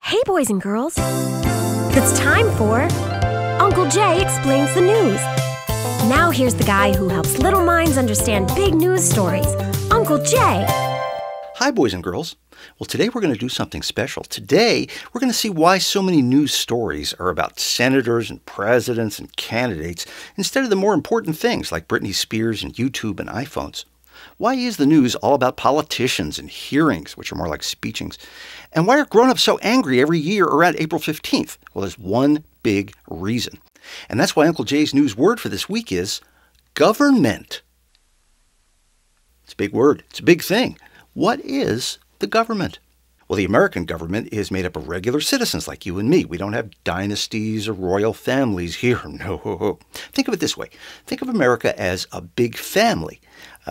Hey, boys and girls. It's time for Uncle Jay Explains the News. Now here's the guy who helps little minds understand big news stories, Uncle Jay. Hi, boys and girls. Well, today we're going to do something special. Today, we're going to see why so many news stories are about senators and presidents and candidates instead of the more important things like Britney Spears and YouTube and iPhones. Why is the news all about politicians and hearings, which are more like speechings? And why are grown-ups so angry every year around April 15th? Well, there's one big reason. And that's why Uncle Jay's news word for this week is government. It's a big word. It's a big thing. What is the government? Well, the American government is made up of regular citizens like you and me. We don't have dynasties or royal families here. No. Think of it this way. Think of America as a big family.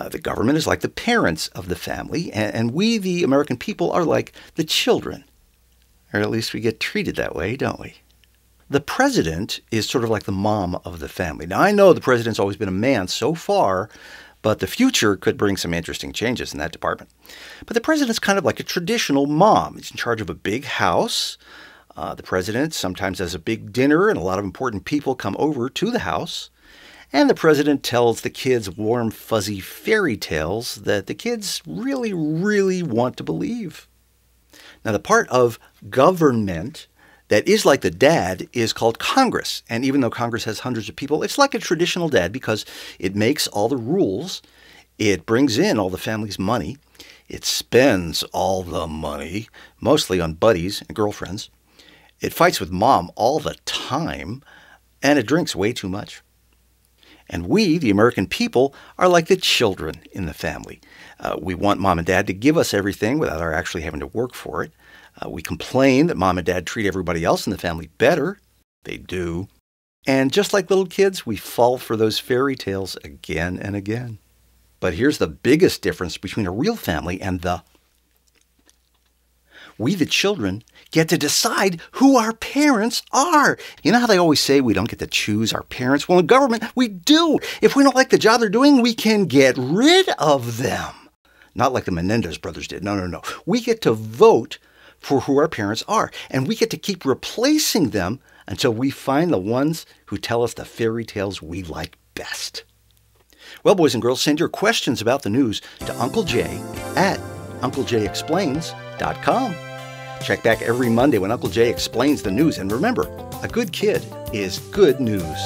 The government is like the parents of the family, and we, the American people, are like the children. Or at least we get treated that way, don't we? The president is sort of like the mom of the family. Now, I know the president's always been a man so far, but the future could bring some interesting changes in that department. But the president's kind of like a traditional mom. He's in charge of a big house. The president sometimes has a big dinner, and a lot of important people come over to the house. And the president tells the kids warm, fuzzy fairy tales that the kids really, really want to believe. Now, the part of government that is like the dad is called Congress. And even though Congress has hundreds of people, it's like a traditional dad because it makes all the rules. It brings in all the family's money. It spends all the money, mostly on buddies and girlfriends. It fights with mom all the time, and it drinks way too much. And we, the American people, are like the children in the family. We want mom and dad to give us everything without our actually having to work for it. We complain that mom and dad treat everybody else in the family better. They do. And just like little kids, we fall for those fairy tales again and again. But here's the biggest difference between a real family and we, the children, get to decide who our parents are. You know how they always say we don't get to choose our parents? Well, in government, we do. If we don't like the job they're doing, we can get rid of them. Not like the Menendez brothers did. No. We get to vote for who our parents are. And we get to keep replacing them until we find the ones who tell us the fairy tales we like best. Well, boys and girls, send your questions about the news to Uncle Jay at UncleJayExplains.com. Check back every Monday when Uncle Jay explains the news. And remember, a good kid is good news.